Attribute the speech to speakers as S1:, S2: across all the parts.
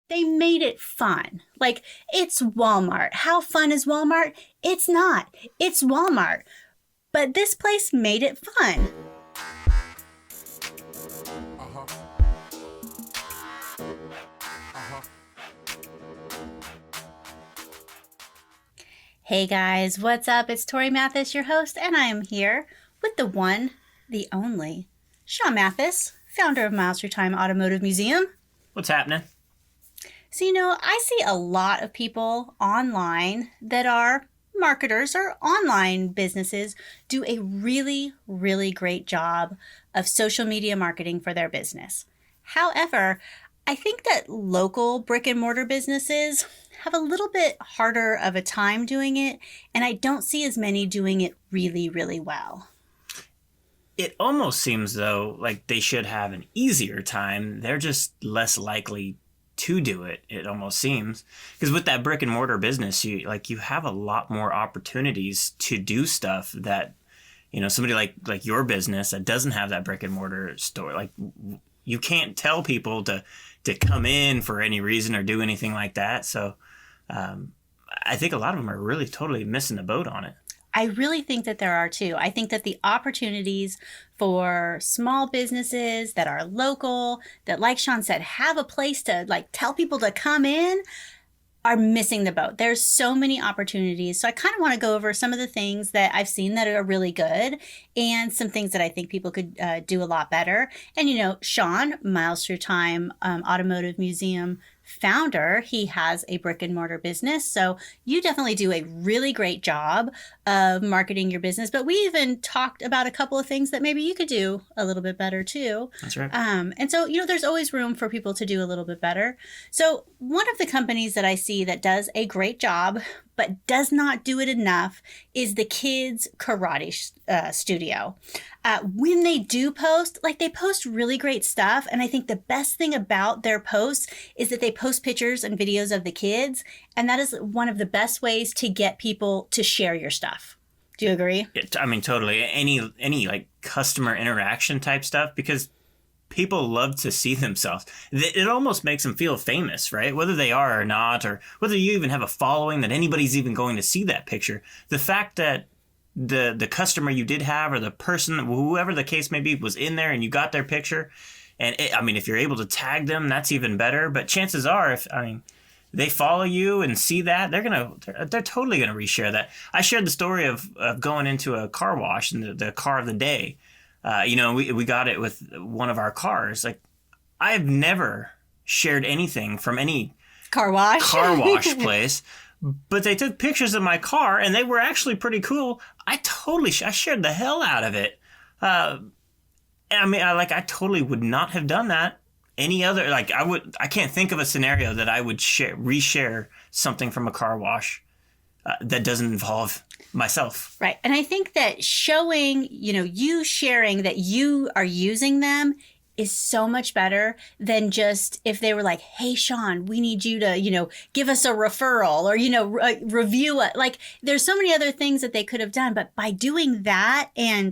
S1: They made it fun. Like, it's Walmart. How fun is Walmart? It's not. It's Walmart. But this place made it fun. Hey guys, what's up? It's Torie Mathis, your host, and I am here with the one, the only, Sean Mathis, founder of Miles Through Time Automotive Museum.
S2: What's happening?
S1: So, I see a lot of people online that are marketers or online businesses do a really, really great job of social media marketing for their business. However, I think that local brick and mortar businesses have a little bit harder of a time doing it, and I don't see as many doing it really, really well.
S2: It almost seems, though, like they should have an easier time. They're just less likely to do it, it almost seems. Because with that brick and mortar business, you have a lot more opportunities to do stuff that, somebody like your business that doesn't have that brick and mortar store, like you can't tell people to come in for any reason or do anything like that. So I think a lot of them are really totally missing the boat on it.
S1: I really think that there are too. I think that the opportunities for small businesses that are local, that, like Sean said, have a place to tell people to come in, are missing the boat. There's so many opportunities. So I kind of want to go over some of the things that I've seen that are really good and some things that I think people could do a lot better. And, Sean, Miles Through Time Automotive Museum founder, he has a brick and mortar business. So you definitely do a really great job of marketing your business. But we even talked about a couple of things that maybe you could do a little bit better too.
S2: That's right.
S1: And so, there's always room for people to do a little bit better. So one of the companies that I see that does a great job, but does not do it enough, is the Kids Karate Studio. When they do post, they post really great stuff. And I think the best thing about their posts is that they post pictures and videos of the kids. And that is one of the best ways to get people to share your stuff. Do you agree?
S2: Totally. Any customer interaction type stuff, because people love to see themselves. It almost makes them feel famous, right? Whether they are or not, or whether you even have a following that anybody's even going to see that picture. The fact that the customer you did have, or the person, whoever the case may be, was in there and you got their picture. And if you're able to tag them, that's even better. But chances are, if they follow you and see that, they're totally gonna reshare that. I shared the story of going into a car wash and the car of the day. We got it with one of our cars. I've never shared anything from any
S1: car wash
S2: place, but they took pictures of my car and they were actually pretty cool. I shared the hell out of it. I totally would not have done that any other. I can't think of a scenario that I would reshare something from a car wash that doesn't involve myself.
S1: Right. And I think that showing, you sharing that you are using them is so much better than just if they were like, hey, Sean, we need you to, give us a referral or, review it. There's so many other things that they could have done. But by doing that and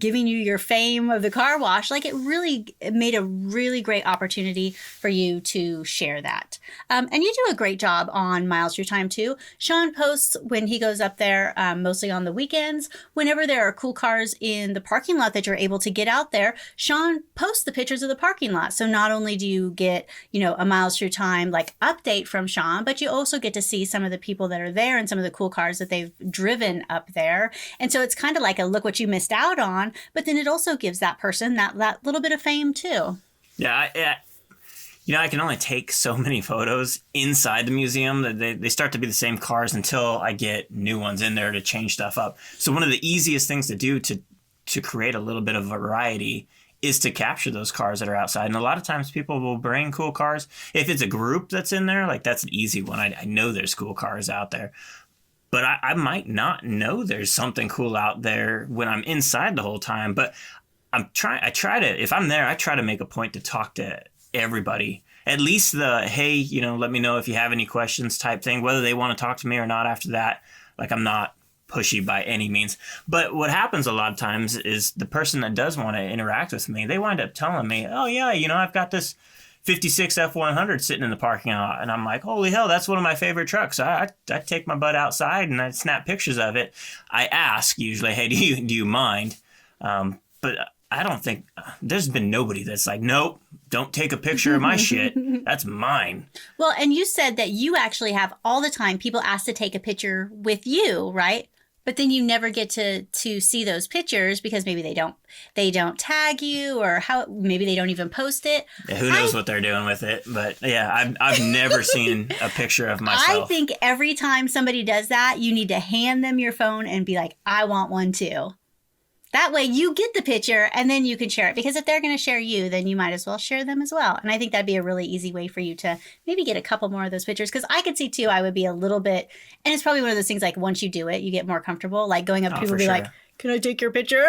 S1: giving you your fame of the car wash, it made a really great opportunity for you to share that. And you do a great job on Miles Through Time too. Sean posts when he goes up there, mostly on the weekends. Whenever there are cool cars in the parking lot that you're able to get out there, Sean posts the pictures of the parking lot. So not only do you get, a Miles Through Time update from Sean, but you also get to see some of the people that are there and some of the cool cars that they've driven up there. And so it's kind of like a look what you missed out on, but then it also gives that person that little bit of fame too.
S2: Yeah. I can only take so many photos inside the museum that they start to be the same cars until I get new ones in there to change stuff up. So one of the easiest things to do to create a little bit of variety is to capture those cars that are outside. And a lot of times people will bring cool cars. If it's a group that's in there, that's an easy one. I know there's cool cars out there. But I might not know there's something cool out there when I'm inside the whole time. But if I'm there, I try to make a point to talk to everybody. At least hey, let me know if you have any questions type thing, whether they want to talk to me or not after that. I'm not pushy by any means. But what happens a lot of times is the person that does want to interact with me, they wind up telling me, oh yeah, I've got this 56 F100 sitting in the parking lot. And I'm like, holy hell, that's one of my favorite trucks. I take my butt outside and I snap pictures of it. I ask usually, hey, do you mind? But I don't think there's been nobody that's like, nope, don't take a picture of my shit. That's mine.
S1: Well, and you said that you actually have all the time people ask to take a picture with you, right? But then you never get to see those pictures because maybe they don't tag you, or maybe they don't even post it.
S2: Yeah, who knows what they're doing with it? But yeah, I've never seen a picture of myself.
S1: I think every time somebody does that, you need to hand them your phone and be like, I want one too. That way you get the picture and then you can share it. Because if they're going to share you, then you might as well share them as well. And I think that'd be a really easy way for you to maybe get a couple more of those pictures. Because I could see too, I would be a little bit, and it's probably one of those things like once you do it, you get more comfortable. Like going up to people and be like, can I take your picture?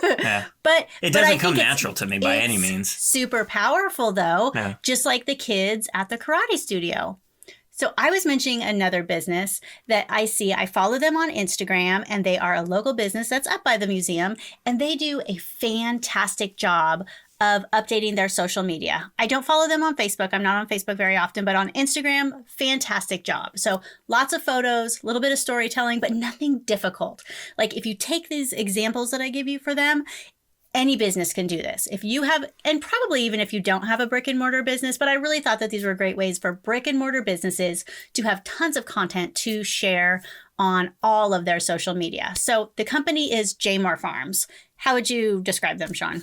S2: Yeah.
S1: But
S2: it doesn't come natural to me by any means.
S1: Super powerful though,
S2: yeah.
S1: Just like the kids at the karate studio. So I was mentioning another business that I see. I follow them on Instagram, and they are a local business that's up by the museum, and they do a fantastic job of updating their social media. I don't follow them on Facebook. I'm not on Facebook very often, but on Instagram, fantastic job. So lots of photos, a little bit of storytelling, but nothing difficult. Like if you take these examples that I give you for them, any business can do this. If you have, and probably even if you don't have a brick and mortar business, but I really thought that these were great ways for brick and mortar businesses to have tons of content to share on all of their social media. So the company is Jaymore Farms. How would you describe them, Sean?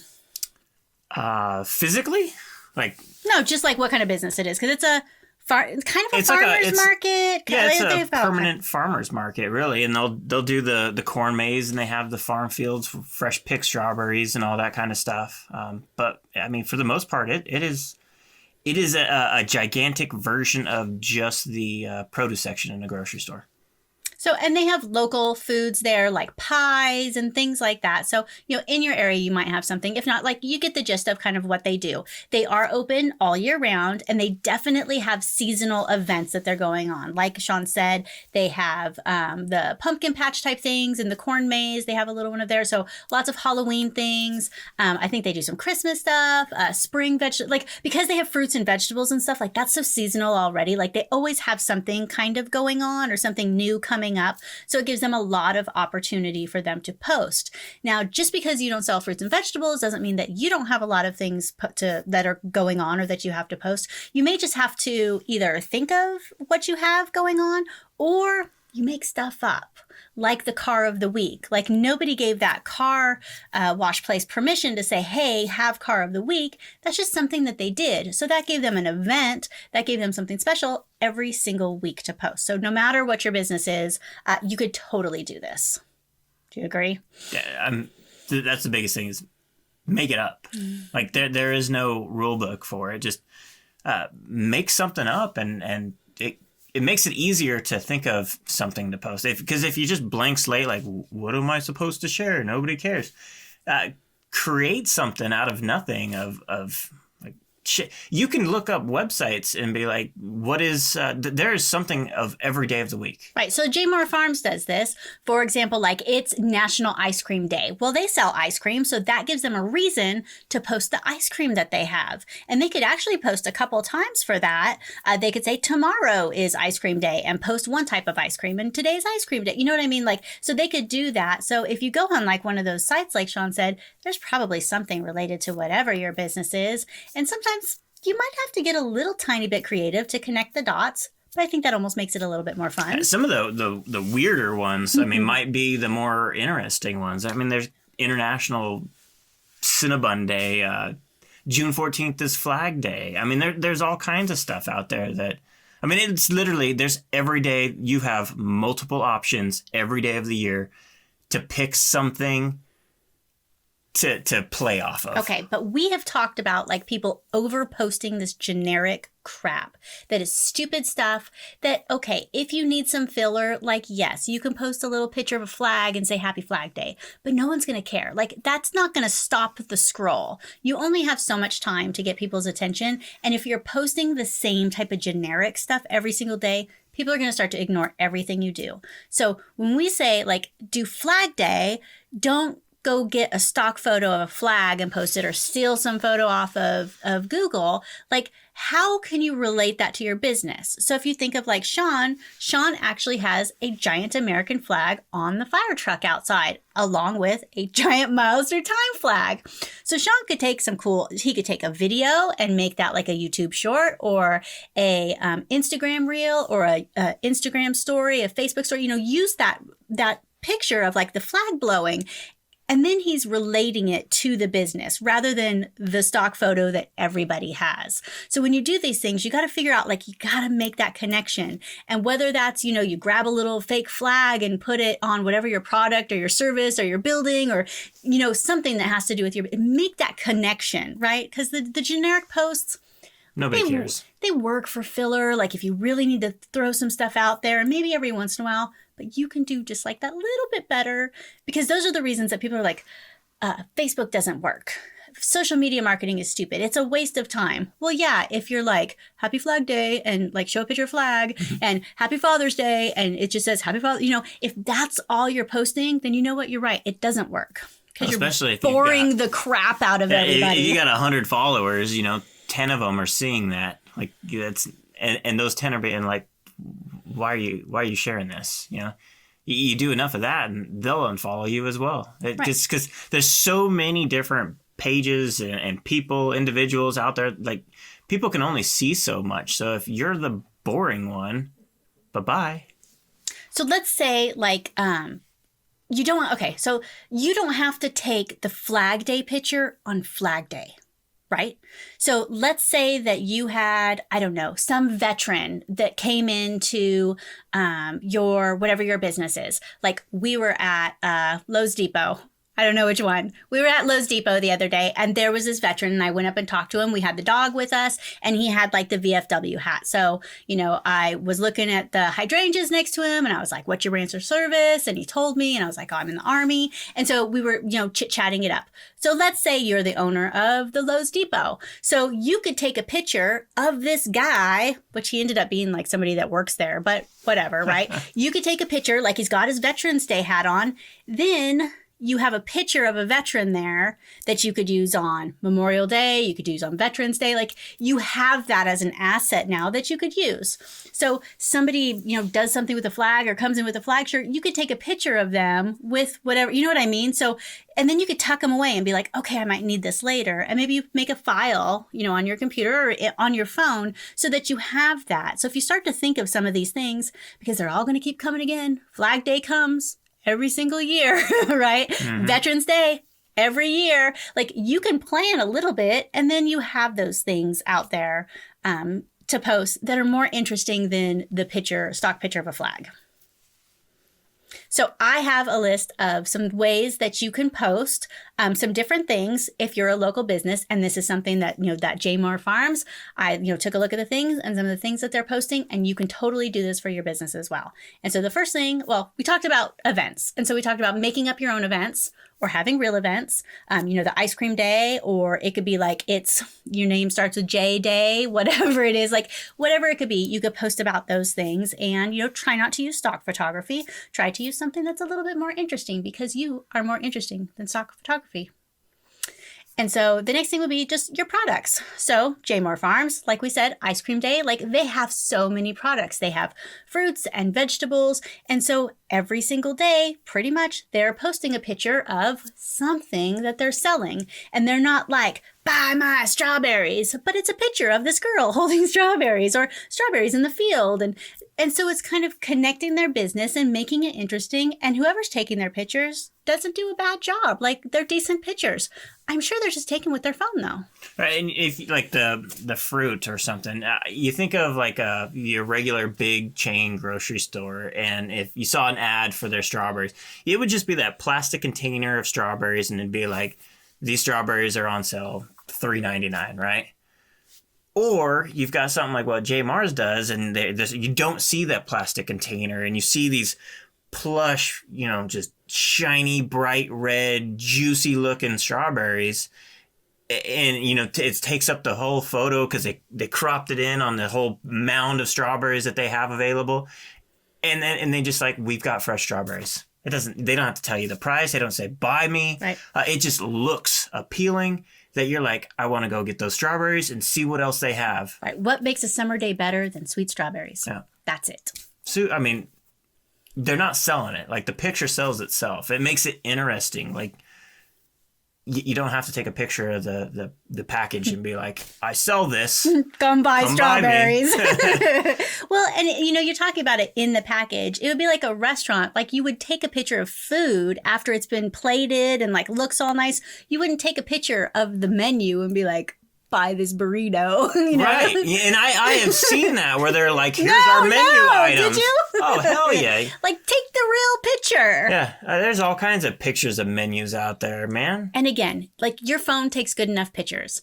S2: Physically? Like,
S1: no, just like what kind of business it is. Because it's a kind of a farmer's market.
S2: Yeah, it's a permanent farmer's market, really. And they'll do the corn maze, and they have the farm fields, fresh picked strawberries and all that kind of stuff. But I mean, for the most part, it is a gigantic version of just the produce section in a grocery store.
S1: So, and they have local foods there like pies and things like that. So, in your area, you might have something. If not, like you get the gist of kind of what they do. They are open all year round, and they definitely have seasonal events that they're going on. Like Sean said, they have the pumpkin patch type things and the corn maze. They have a little one of there. So lots of Halloween things. I think they do some Christmas stuff, spring vegetables, like because they have fruits and vegetables and stuff like that's so seasonal already. Like they always have something kind of going on or something new coming up. So it gives them a lot of opportunity for them to post. Now, just because you don't sell fruits and vegetables doesn't mean that you don't have a lot of things that are going on or that you have to post. You may just have to either think of what you have going on, or you make stuff up, like the car of the week. Like nobody gave that car wash place permission to say, hey, have car of the week. That's just something that they did. So that gave them an event, that gave them something special every single week to post. So no matter what your business is, you could totally do this. Do you agree?
S2: Yeah, that's the biggest thing is make it up. Like there is no rule book for it. Just make something up, and it makes it easier to think of something to post. Because if you just blank slate, like, what am I supposed to share? Nobody cares. Create something out of nothing of like shit. You can look up websites and be like, what is, there is something of every day of the week.
S1: Right. So Jaymore Farms does this. For example, like it's National Ice Cream Day. Well, they sell ice cream, so that gives them a reason to post the ice cream that they have. And they could actually post a couple times for that. They could say tomorrow is ice cream day and post one type of ice cream, and today's ice cream day. You know what I mean? Like, so they could do that. So if you go on like one of those sites, like Sean said, there's probably something related to whatever your business is. And sometimes you might have to get a little tiny bit creative to connect the dots, but I think that almost makes it a little bit more fun.
S2: Some of the weirder ones, I mean, might be the more interesting ones. I mean, there's International Cinnabon Day. June 14th is Flag Day. I mean, there's all kinds of stuff out there that, I mean, it's literally, there's every day you have multiple options every day of the year to pick something to play off of.
S1: Okay, but we have talked about like people over posting this generic crap that is stupid stuff that, okay, if you need some filler, like, yes, you can post a little picture of a flag and say happy Flag Day, but no one's going to care. Like, that's not going to stop the scroll. You only have so much time to get people's attention. And if you're posting the same type of generic stuff every single day, people are going to start to ignore everything you do. So when we say like do Flag Day, don't go get a stock photo of a flag and post it, or steal some photo off of Google. Like, how can you relate that to your business? So if you think of like Sean actually has a giant American flag on the fire truck outside, along with a giant Miles Through Time flag. So Sean could take he could take a video and make that like a YouTube short, or a Instagram reel, or a Instagram story, a Facebook story, use that picture of like the flag blowing. And then he's relating it to the business rather than the stock photo that everybody has. So when you do these things, you got to figure out, like, you got to make that connection. And whether that's, you grab a little fake flag and put it on whatever your product or your service or your building, or, something that has to do with make that connection, right? Because the generic posts,
S2: nobody cares.
S1: They work for filler. Like, if you really need to throw some stuff out there, and maybe every once in a while, but you can do just like that little bit better, because those are the reasons that people are like, Facebook doesn't work. Social media marketing is stupid. It's a waste of time. Well, yeah, if you're like, Happy Flag Day, and like show a picture of flag, and Happy Father's Day, and it just says Happy Father, if that's all you're posting, then you know what? You're right. It doesn't work. Because you're boring the crap out of everybody.
S2: If you got 100 followers, 10 of them are seeing that. Like, that's, and those 10 are being like, why are you sharing this? You do enough of that and they'll unfollow you as well. Just because there's so many different pages and people, individuals out there. Like, people can only see so much. So if you're the boring one, bye-bye.
S1: So let's say like, you don't have to take the Flag Day picture on Flag Day. Right? So let's say that you had, I don't know, some veteran that came into whatever your business is. Like, we were at Lowe's Depot. I don't know which one. We were at Lowe's Depot the other day, and there was this veteran, and I went up and talked to him. We had the dog with us, and he had like the VFW hat. So, I was looking at the hydrangeas next to him, and I was like, what's your branch of service? And he told me, and I was like, oh, I'm in the Army. And so we were, chit-chatting it up. So let's say you're the owner of the Lowe's Depot. So you could take a picture of this guy, which he ended up being like somebody that works there, but whatever, right? You could take a picture, like he's got his Veterans Day hat on. Then you have a picture of a veteran there that you could use on Memorial Day, you could use on Veterans Day. Like, you have that as an asset now that you could use. So somebody, does something with a flag or comes in with a flag shirt, you could take a picture of them with whatever, you know what I mean? So, and then you could tuck them away and be like, okay, I might need this later. And maybe you make a file, on your computer or on your phone so that you have that. So if you start to think of some of these things, because they're all going to keep coming again, Flag Day comes every single year, right? Mm-hmm. Veterans Day, every year. Like, you can plan a little bit, and then you have those things out there to post that are more interesting than the stock picture of a flag. So I have a list of some ways that you can post some different things if you're a local business. And this is something that, that J-Mar Farms, I, took a look at the things and some of the things that they're posting, and you can totally do this for your business as well. And so the first thing, we talked about events. And so we talked about making up your own events or having real events, the ice cream day, or it could be like, it's your name starts with J Day, whatever it is, like whatever it could be, you could post about those things. And, try not to use stock photography. Try to use something that's a little bit more interesting, because you are more interesting than stock photography. And so the next thing would be just your products. So J-Mar Farms, like we said, ice cream day, like they have so many products. They have fruits and vegetables. And so every single day, pretty much, they're posting a picture of something that they're selling. And they're not like, buy my strawberries, but it's a picture of this girl holding strawberries, or strawberries in the field. And so it's kind of connecting their business and making it interesting. And whoever's taking their pictures doesn't do a bad job. Like, they're decent pictures. I'm sure they're just taken with their phone, though.
S2: Right, and if like the fruit or something, you think of like your regular big chain grocery store, and if you saw an ad for their strawberries, it would just be that plastic container of strawberries, and it'd be like, these strawberries are on sale $3.99, right? Or you've got something like what J Mars does, and you don't see that plastic container, and you see these plush, just shiny, bright red, juicy looking strawberries. And, it takes up the whole photo because they cropped it in on the whole mound of strawberries that they have available. And they just like, we've got fresh strawberries. They don't have to tell you the price. They don't say, buy me.
S1: Right.
S2: It just looks appealing that you're like, I want to go get those strawberries and see what else they have.
S1: Right. What makes a summer day better than sweet strawberries?
S2: Yeah.
S1: That's it.
S2: So, I mean, they're not selling it. Like, the picture sells itself. It makes it interesting. Like, you don't have to take a picture of the package and be like, I sell this.
S1: Come buy strawberries.
S2: Buy
S1: Well, and you're talking about it in the package. It would be like a restaurant. Like, you would take a picture of food after it's been plated and like looks all nice. You wouldn't take a picture of the menu and be like, buy this burrito.
S2: Right. Yeah, and I have seen that where they're like, here's our menu items.
S1: Did you?
S2: Oh, hell yeah.
S1: Like, take the real picture.
S2: Yeah. There's all kinds of pictures of menus out there, man.
S1: And again, like, your phone takes good enough pictures.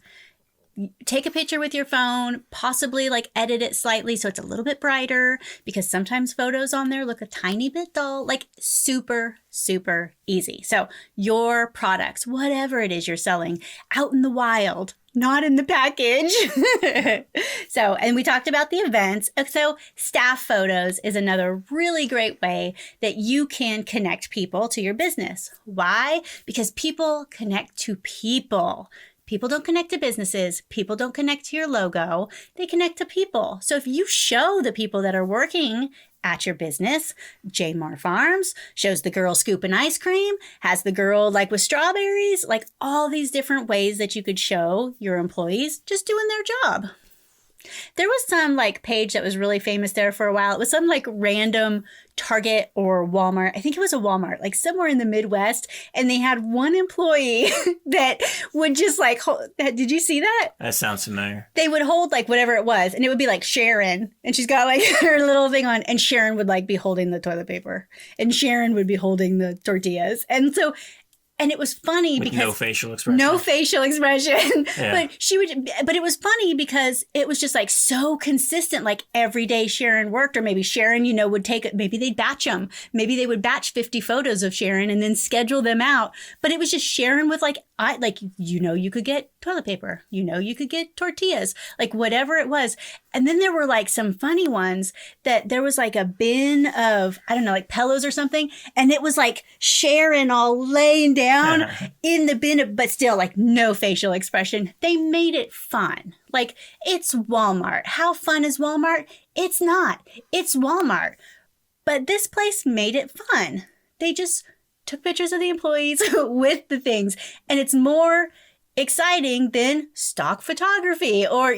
S1: Take a picture with your phone, possibly like edit it slightly so it's a little bit brighter, because sometimes photos on there look a tiny bit dull. Like, super, super easy. So your products, whatever it is you're selling, out in the wild, not in the package. So, and we talked about the events. So staff photos is another really great way that you can connect people to your business. Why? Because people connect to people. People don't connect to businesses. People don't connect to your logo. They connect to people. So if you show the people that are working at your business, J Mar Farms shows the girl scooping ice cream, has the girl like with strawberries, like all these different ways that you could show your employees just doing their job. There was some like page that was really famous there for a while. It was some like random Target or Walmart. I think it was a Walmart, like somewhere in the Midwest. And they had one employee that would just like, did you see that?
S2: That sounds familiar.
S1: They would hold like whatever it was. And it would be like Sharon. And she's got like her little thing on. And Sharon would like be holding the toilet paper. And Sharon would be holding the tortillas. And so, and it was funny
S2: with
S1: because
S2: no facial expression.
S1: No facial expression.
S2: Yeah.
S1: But it was funny because it was just like so consistent. Like every day Sharon worked, or maybe Sharon, would take it. Maybe they'd batch them. Maybe they would batch 50 photos of Sharon and then schedule them out. But it was just Sharon with you could get toilet paper. You could get tortillas, like whatever it was. And then there were like some funny ones that there was like a bin of, I don't know, like pillows or something. And it was like Sharon all laying down in the bin, but still like no facial expression. They made it fun. Like, it's Walmart. How fun is Walmart? It's not. It's Walmart. But this place made it fun. They just took pictures of the employees with the things. And it's more exciting than stock photography or,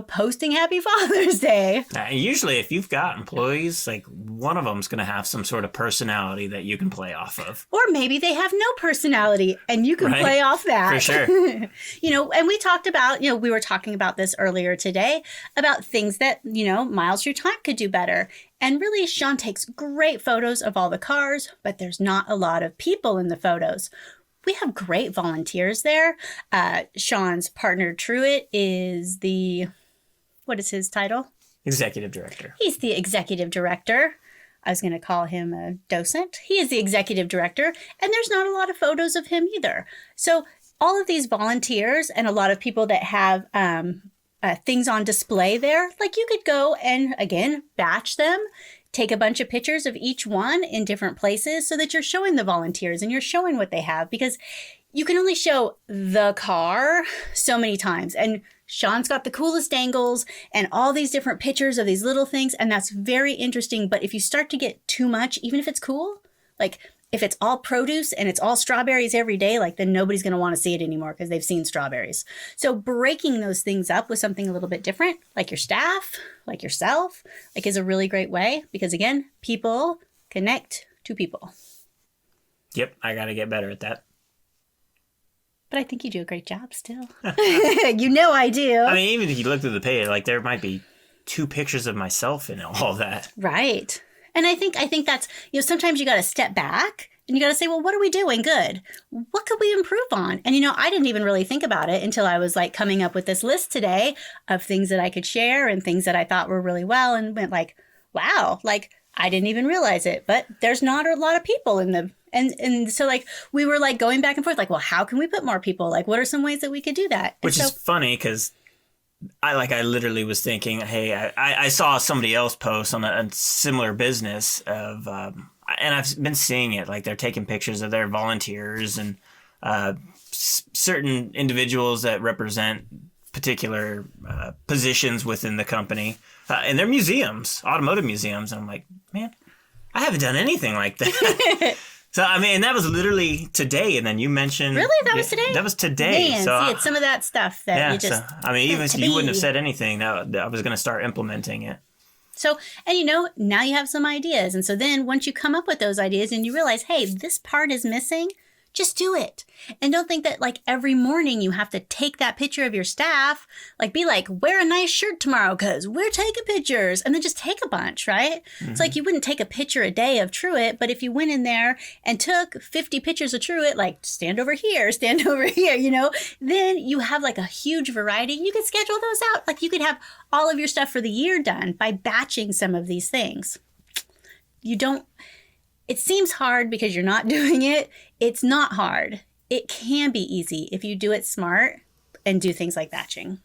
S1: posting Happy Father's Day.
S2: Usually if you've got employees, like one of them's going to have some sort of personality that you can play off of.
S1: Or maybe they have no personality and you can play off that.
S2: For sure.
S1: And we talked about, we were talking about this earlier today about things that, Miles Your Time could do better. And really, Sean takes great photos of all the cars, but there's not a lot of people in the photos. We have great volunteers there. Sean's partner, Truett, is what is his title?
S2: Executive director.
S1: He's the executive director. I was going to call him a docent. He is the executive director, and there's not a lot of photos of him either. So all of these volunteers and a lot of people that have things on display there, like you could go and, again, batch them. Take a bunch of pictures of each one in different places so that you're showing the volunteers and you're showing what they have, because you can only show the car so many times. And Sean's got the coolest angles and all these different pictures of these little things. And that's very interesting. But if you start to get too much, even if it's cool, like if it's all produce and it's all strawberries every day, like then nobody's going to want to see it anymore because they've seen strawberries. So breaking those things up with something a little bit different, like your staff, like yourself, like is a really great way, because again, people connect to people.
S2: Yep. I got to get better at that.
S1: But I think you do a great job still. I do.
S2: I mean, even if you look through the page, like there might be 2 pictures of myself in all that.
S1: Right. And I think that's, sometimes you got to step back and you got to say, well, what are we doing good? What could we improve on? And, I didn't even really think about it until I was like coming up with this list today of things that I could share and things that I thought were really well, and went like, wow, like I didn't even realize it, but there's not a lot of people in the, and so like we were like going back and forth, like, well, how can we put more people? Like, what are some ways that we could do that?
S2: Which is funny because I literally was thinking, hey, I saw somebody else post on a similar business of, and I've been seeing it, like they're taking pictures of their volunteers and certain individuals that represent particular positions within the company, and they're museums, automotive museums. And I'm like, man, I haven't done anything like that. So, I mean, and that was literally today. And then you mentioned...
S1: Really? That was today?
S2: That was today.
S1: Man,
S2: so
S1: see, it's some of that stuff that you just...
S2: So, I mean, even if you wouldn't have said anything, I was going to start implementing it.
S1: So, and now you have some ideas. And so then once you come up with those ideas and you realize, hey, this part is missing, just do it. And don't think that like every morning you have to take that picture of your staff, like be like, wear a nice shirt tomorrow because we're taking pictures, and then just take a bunch, right? Mm-hmm. It's like you wouldn't take a picture a day of Truett, but if you went in there and took 50 pictures of Truett, like stand over here, then you have like a huge variety. You could schedule those out. Like you could have all of your stuff for the year done by batching some of these things. It seems hard because you're not doing it. It's not hard. It can be easy if you do it smart and do things like batching.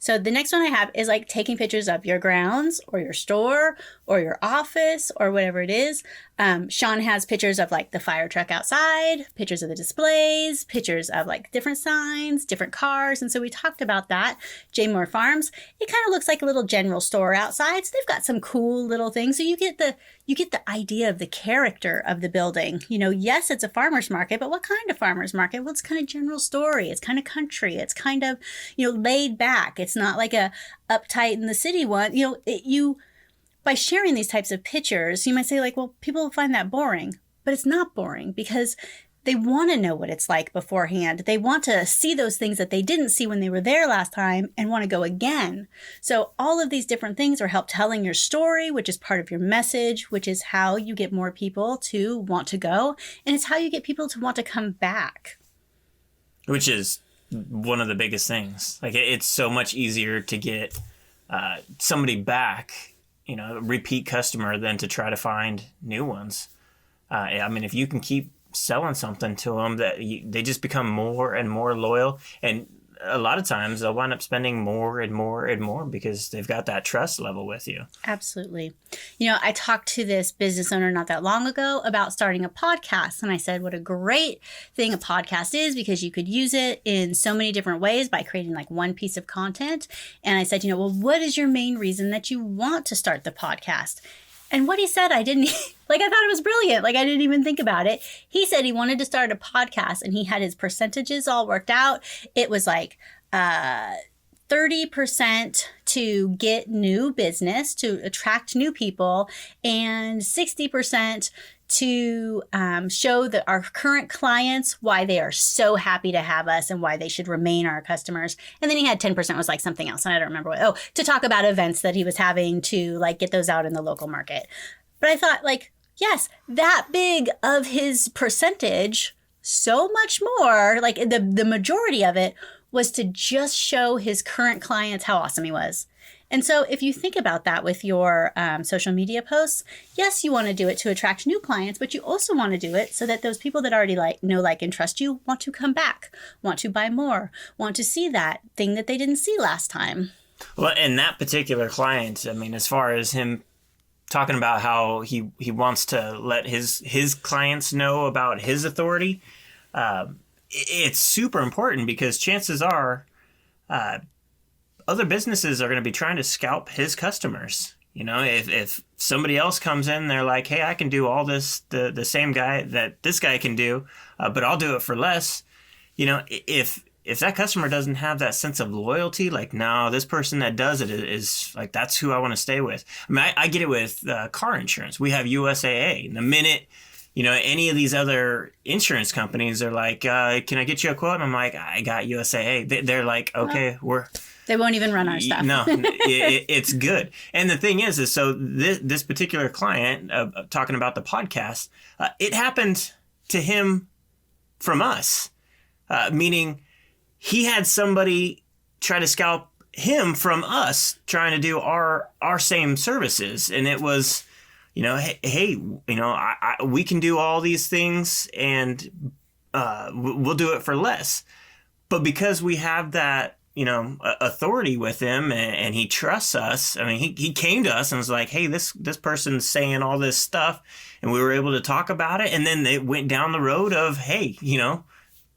S1: So the next one I have is like taking pictures of your grounds or your store or your office or whatever it is. Sean has pictures of like the fire truck outside, pictures of the displays, pictures of like different signs, different cars. And so we talked about that. J Moore Farms, it kind of looks like a little general store outside. So they've got some cool little things. So you get the idea of the character of the building. Yes, it's a farmer's market, but what kind of farmer's market? Well, it's kind of general story. It's kind of country. It's kind of, laid back. It's not like a uptight in the city one. By sharing these types of pictures, you might say like, well, people will find that boring, but it's not boring because they want to know what it's like beforehand. They want to see those things that they didn't see when they were there last time and want to go again. So all of these different things are help telling your story, which is part of your message, which is how you get more people to want to go. And it's how you get people to want to come back.
S2: Which is one of the biggest things. Like it's so much easier to get somebody back, repeat customer, than to try to find new ones. I mean, if you can keep selling something to them, they just become more and more loyal. And a lot of times they'll wind up spending more and more and more because they've got that trust level with you.
S1: Absolutely. I talked to this business owner not that long ago about starting a podcast. And I said, what a great thing a podcast is because you could use it in so many different ways by creating like one piece of content. And I said, well, what is your main reason that you want to start the podcast? And what he said, I didn't, I thought it was brilliant. I didn't even think about it. He said he wanted to start a podcast and he had his percentages all worked out. It was like 30% to get new business, to attract new people, and 60% to show that our current clients why they are so happy to have us and why they should remain our customers. And then he had 10% was like something else. And I don't remember what. Oh, to talk about events that he was having to get those out in the local market. But I thought yes, that big of his percentage, so much more, the majority of it was to just show his current clients how awesome he was. And so if you think about that with your social media posts, yes, you want to do it to attract new clients, but you also want to do it so that those people that already know, like, and trust you want to come back, want to buy more, want to see that thing that they didn't see last time.
S2: Well, and that particular client, I mean, as far as him talking about how he wants to let his clients know about his authority, it's super important because chances are other businesses are going to be trying to scalp his customers. If somebody else comes in, they're like, hey, I can do all this, the same guy that this guy can do, but I'll do it for less. If that customer doesn't have that sense of loyalty, no, this person that does it is that's who I want to stay with. I mean, I get it with car insurance. We have USAA. And the minute, any of these other insurance companies are like, can I get you a quote? And I'm like, I got USAA. They're like, okay,
S1: they won't even run our stuff.
S2: No, it's good. And the thing is so this particular client, talking about the podcast, it happened to him from us, meaning he had somebody try to scalp him from us trying to do our same services. And it was, hey, we can do all these things and we'll do it for less. But because we have that authority with him, and he trusts us. I mean, he came to us and was like, hey, this person's saying all this stuff, and we were able to talk about it. And then it went down the road of, hey,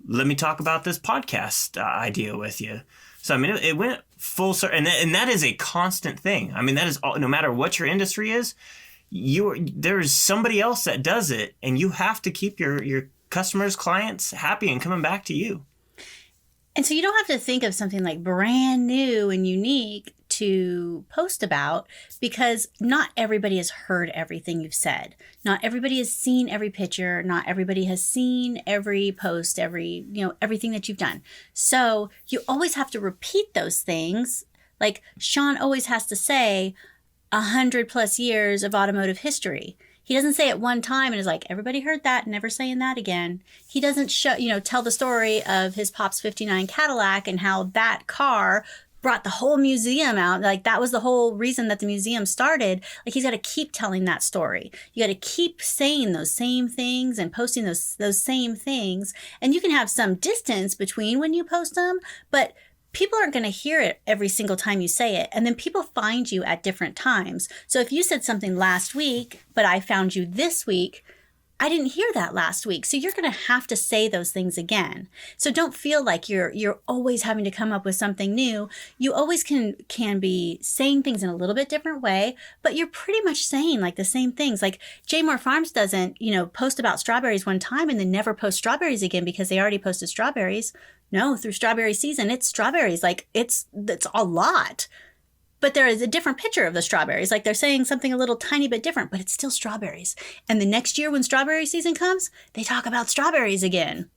S2: let me talk about this podcast idea with you. So, I mean, it went full circle, and that is a constant thing. I mean, that is all, no matter what your industry is, there's somebody else that does it, and you have to keep your customers, clients happy and coming back to you.
S1: And so you don't have to think of something like brand new and unique to post about, because not everybody has heard everything you've said. Not everybody has seen every picture. Not everybody has seen every post, everything that you've done. So you always have to repeat those things. Like Sean always has to say 100+ years of automotive history. He doesn't say it one time and is like, everybody heard that, never saying that again. He doesn't tell the story of his Pop's 59 Cadillac and how that car brought the whole museum out. Like that was the whole reason that the museum started. Like he's got to keep telling that story. You got to keep saying those same things and posting those same things. And you can have some distance between when you post them, but people aren't going to hear it every single time you say it. And then people find you at different times. So if you said something last week, but I found you this week, I didn't hear that last week. So you're going to have to say those things again. So don't feel like you're always having to come up with something new. You always can be saying things in a little bit different way, but you're pretty much saying like the same things. Like J Moore Farms doesn't, post about strawberries one time and then never post strawberries again because they already posted strawberries. No, through strawberry season, it's strawberries. Like it's a lot. But there is a different picture of the strawberries. Like they're saying something a little tiny bit different, but it's still strawberries. And the next year when strawberry season comes, they talk about strawberries again.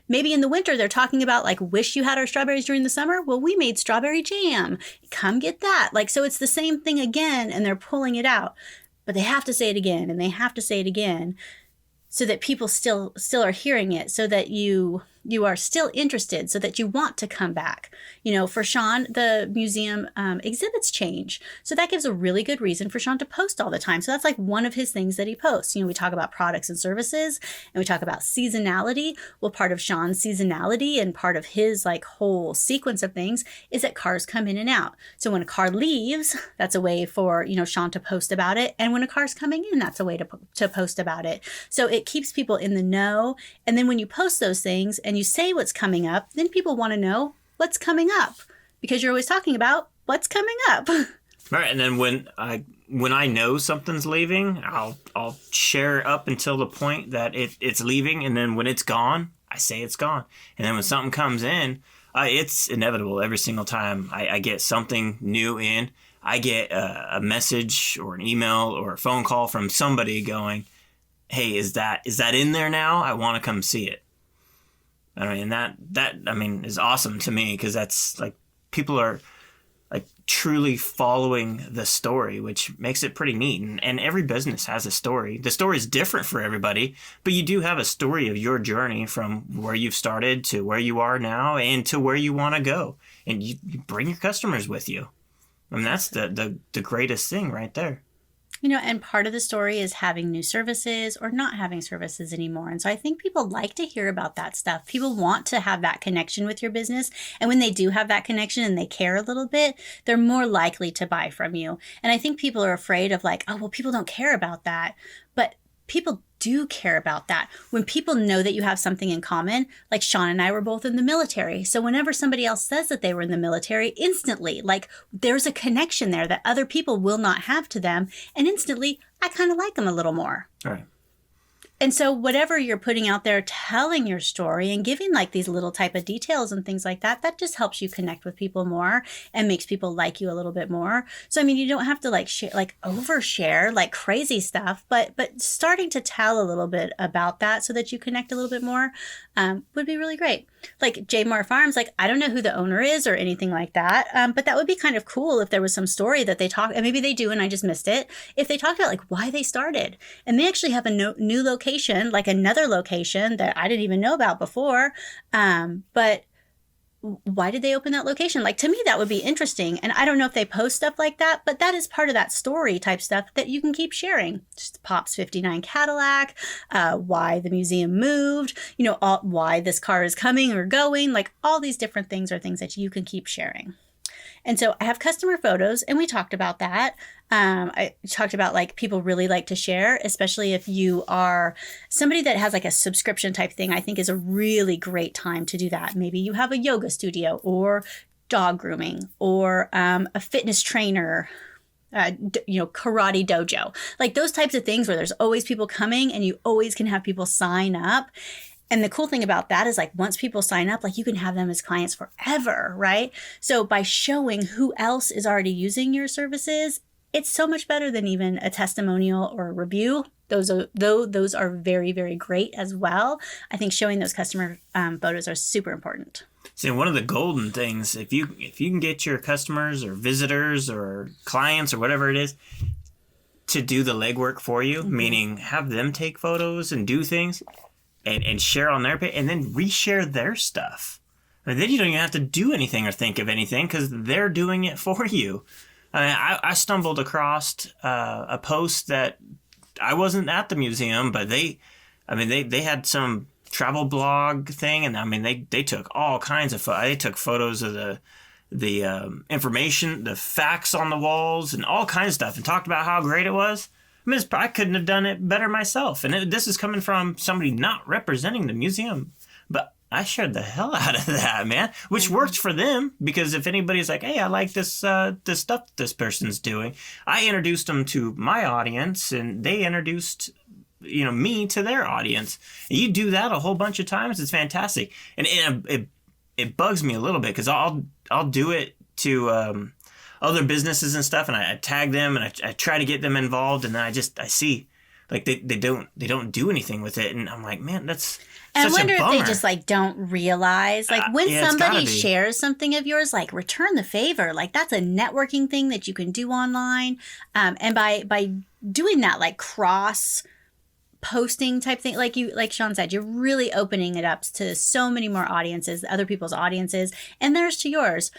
S1: Maybe in the winter they're talking about like, wish you had our strawberries during the summer. Well, we made strawberry jam. Come get that. Like, so it's the same thing again, and they're pulling it out. But they have to say it again, and they have to say it again, so that people still are hearing it, so that you are still interested, so that you want to come back. For Sean, the museum exhibits change. So that gives a really good reason for Sean to post all the time. So that's like one of his things that he posts. We talk about products and services, and we talk about seasonality. Well, part of Sean's seasonality and part of his like whole sequence of things is that cars come in and out. So when a car leaves, that's a way for, Sean to post about it. And when a car's coming in, that's a way to post about it. So it keeps people in the know. And then when you post those things and you say what's coming up, then people want to know what's coming up, because you're always talking about what's coming up.
S2: Right, and then when I know something's leaving, I'll share up until the point that it's leaving, and then when it's gone, I say it's gone. And then when something comes in, it's inevitable every single time I get something new in. I get a message or an email or a phone call from somebody going, hey, is that in there now? I want to come see it. I mean, that is awesome to me, because that's like people are like truly following the story, which makes it pretty neat. And every business has a story. The story is different for everybody, but you do have a story of your journey from where you've started to where you are now and to where you want to go. And you bring your customers with you. I mean, that's the greatest thing right there.
S1: And part of the story is having new services or not having services anymore. And so I think people like to hear about that stuff. People want to have that connection with your business. And when they do have that connection and they care a little bit, they're more likely to buy from you. And I think people are afraid of like, oh, well, people don't care about that. But people do care about that. When people know that you have something in common, like Sean and I were both in the military. So whenever somebody else says that they were in the military, instantly, like there's a connection there that other people will not have to them. And instantly, I kind of like them a little more.
S2: All right.
S1: And so whatever you're putting out there, telling your story and giving like these little type of details and things like that, that just helps you connect with people more and makes people like you a little bit more. So, I mean, you don't have to like share, like overshare like crazy stuff, but starting to tell a little bit about that so that you connect a little bit more would be really great. Like J Moore Farms, like I don't know who the owner is or anything like that, but that would be kind of cool if there was some story that they talk, and maybe they do and I just missed it, if they talked about like why they started. And they actually have a new location, like another location that I didn't even know about before, but why did they open that location? Like, to me, that would be interesting. And I don't know if they post stuff like that, but that is part of that story type stuff that you can keep sharing. Just Pop's 59 Cadillac, why the museum moved, why this car is coming or going, like all these different things are things that you can keep sharing. And so I have customer photos, and we talked about that. I talked about like people really like to share, especially if you are somebody that has like a subscription type thing. I think is a really great time to do that. Maybe you have a yoga studio or dog grooming or a fitness trainer, karate dojo, like those types of things where there's always people coming and you always can have people sign up. And the cool thing about that is like once people sign up, like you can have them as clients forever, right? So by showing who else is already using your services, it's so much better than even a testimonial or a review. Those are very, very great as well. I think showing those customer photos are super important.
S2: So one of the golden things, if you can get your customers or visitors or clients or whatever it is to do the legwork for you, meaning have them take photos and do things, and share on their page, and then reshare their stuff. And then you don't even have to do anything or think of anything because they're doing it for you. I mean, I stumbled across a post that I wasn't at the museum, but they had some travel blog thing, and I mean they took all kinds of they took photos of the information, the facts on the walls, and all kinds of stuff, and talked about how great it was. I mean, I couldn't have done it better myself. And this is coming from somebody not representing the museum. But I shared the hell out of that, man, which worked for them. Because if anybody's like, hey, I like this stuff this person's doing, I introduced them to my audience and they introduced me to their audience. And you do that a whole bunch of times. It's fantastic. And it bugs me a little bit because I'll do it to other businesses and stuff, and I tag them and I try to get them involved, and then I see like they don't do anything with it, and I'm like, man, that's
S1: and
S2: such
S1: I wonder
S2: a bummer.
S1: if they just like don't realize like when somebody shares something of yours, like return the favor. Like that's a networking thing that you can do online, and by doing that like cross posting type thing, like Sean said, you're really opening it up to so many more audiences, other people's audiences, and there's to yours.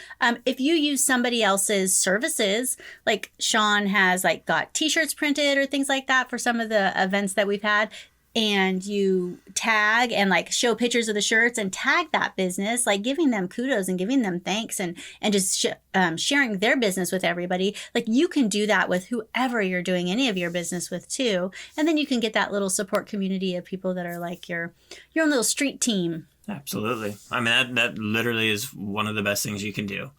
S1: If you use somebody else's services, like Sean has like got t-shirts printed or things like that for some of the events that we've had, and you tag and like show pictures of the shirts and tag that business, like giving them kudos and giving them thanks and just sharing their business with everybody. Like you can do that with whoever you're doing any of your business with too. And then you can get that little support community of people that are like your own little street team.
S2: Absolutely. I mean, that literally is one of the best things you can do.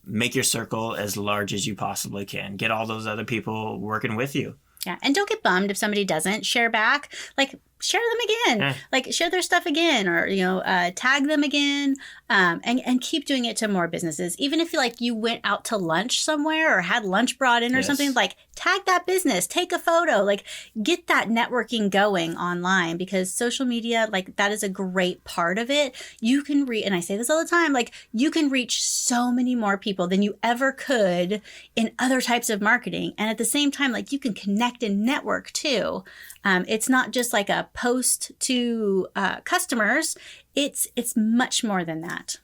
S2: Make your circle as large as you possibly can. Get all those other people working with you.
S1: Yeah. And don't get bummed if somebody doesn't share back. Like, share them again. Like, share their stuff again or, tag them again and keep doing it to more businesses. Even if you went out to lunch somewhere or had lunch brought in or something, like, tag that business, take a photo, like, get that networking going online because social media, like, that is a great part of it. You can and I say this all the time, like, you can reach so many more people than you ever could in other types of marketing. And at the same time, like, you can connect and network too. It's not just like a post to customers. It's much more than that.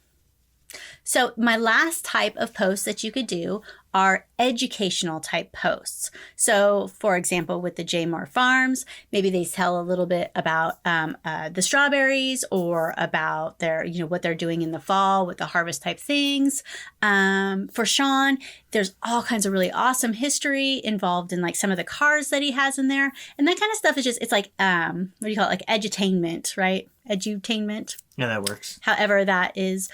S1: So my last type of posts that you could do are educational type posts. So for example, with the J. Moore Farms, maybe they tell a little bit about the strawberries or about their, what they're doing in the fall with the harvest type things. For Sean, there's all kinds of really awesome history involved in like some of the cars that he has in there. And that kind of stuff is just, it's like, what do you call it? Like edutainment, right? Edutainment.
S2: Yeah, that works.
S1: However that is.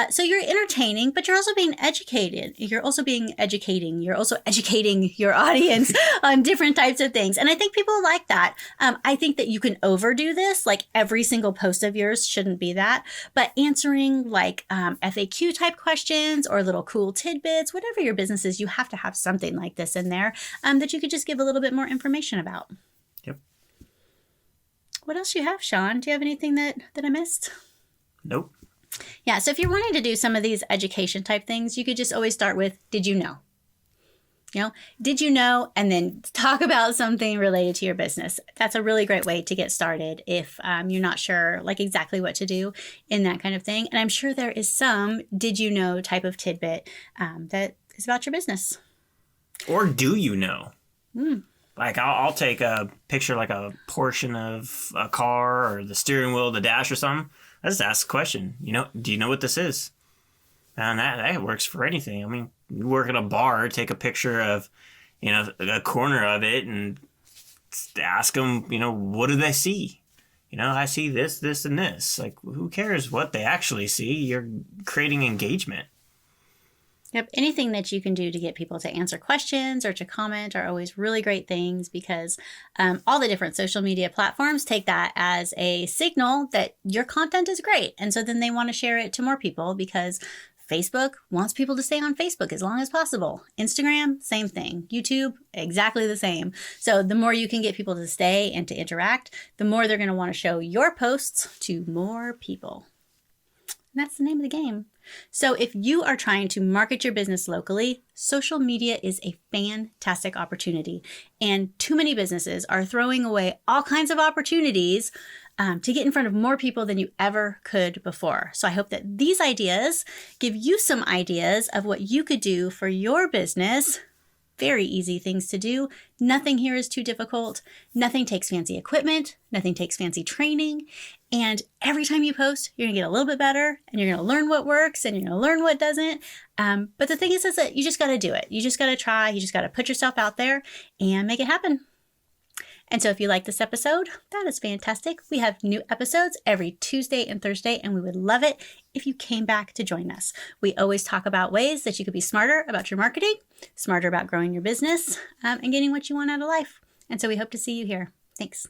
S1: So you're entertaining, but you're also being educated. You're also educating. You're also educating your audience on different types of things. And I think people like that. I think that you can overdo this. Like every single post of yours shouldn't be that. But answering like FAQ type questions or little cool tidbits, whatever your business is, you have to have something like this in there that you could just give a little bit more information about.
S2: Yep.
S1: What else do you have, Sean? Do you have anything that I missed?
S2: Nope.
S1: Yeah, so if you're wanting to do some of these education type things, you could just always start with, did you know? Did you know? And then talk about something related to your business. That's a really great way to get started if you're not sure like exactly what to do in that kind of thing. And I'm sure there is some did you know type of tidbit that is about your business.
S2: Or do you know? Like I'll take a picture like a portion of a car or the steering wheel, the dash or something. I just ask the question, do you know what this is? And that works for anything. I mean, you work at a bar, take a picture of, a corner of it and ask them, what do they see? I see this, this, and this. Like, who cares what they actually see? You're creating engagement.
S1: Yep. Anything that you can do to get people to answer questions or to comment are always really great things because all the different social media platforms take that as a signal that your content is great. And so then they want to share it to more people because Facebook wants people to stay on Facebook as long as possible. Instagram, same thing. YouTube, exactly the same. So the more you can get people to stay and to interact, the more they're going to want to show your posts to more people. And that's the name of the game. So if you are trying to market your business locally, social media is a fantastic opportunity. And too many businesses are throwing away all kinds of opportunities to get in front of more people than you ever could before. So I hope that these ideas give you some ideas of what you could do for your business. Very easy things to do. Nothing here is too difficult. Nothing takes fancy equipment. Nothing takes fancy training. And every time you post, you're going to get a little bit better and you're going to learn what works and you're going to learn what doesn't. But the thing is that you just got to do it. You just got to try. You just got to put yourself out there and make it happen. And so if you like this episode, that is fantastic. We have new episodes every Tuesday and Thursday, and we would love it if you came back to join us. We always talk about ways that you could be smarter about your marketing, smarter about growing your business, and getting what you want out of life. And so we hope to see you here. Thanks.